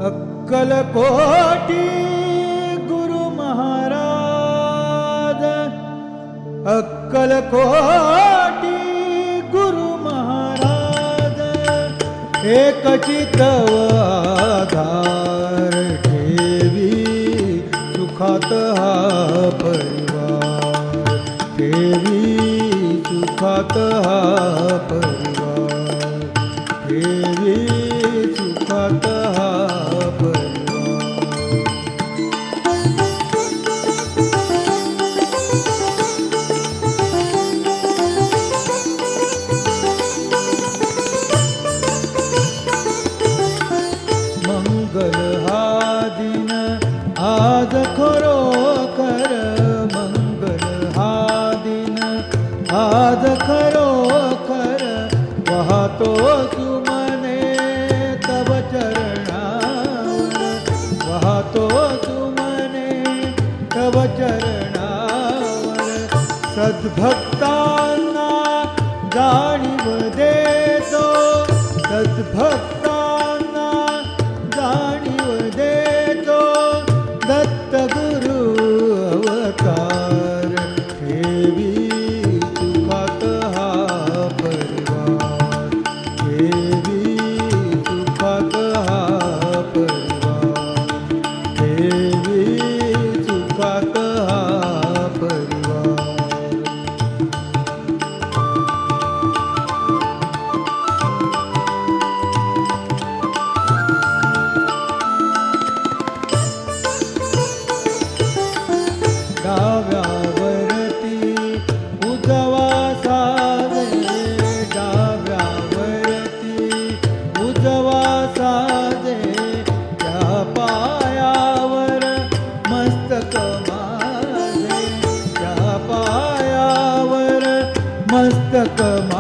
अक्कलकोटी गुरु महाराज, अक्कलकोटी गुरु महाराज, एक चित्तव आधार ठेवी सुखात हा परिवार, ठेवी सुखात हा परिवार, ठेवी सुखात हा मंगल हा दिन आज खरोखर, मंगल हा दिन आज खरोखर, वाहतो सुमने तव चरणावर, वाहतो सुमने तव चरणावर, सद्भक्तांना जाणीव देतो, सद्भक्तांना जाणीव देतो, दत्त गुरु अवतार, ठेवी सुखात हा परिवार, ठेवी सुखात हा परिवार, ठेवी सुखात हा परिवार. डाव्यावरती उजवा साजे, डाव्यावरती उजवा साजे, त्या पायावर मस्तक माझे, त्या पायावर मस्तक माझे.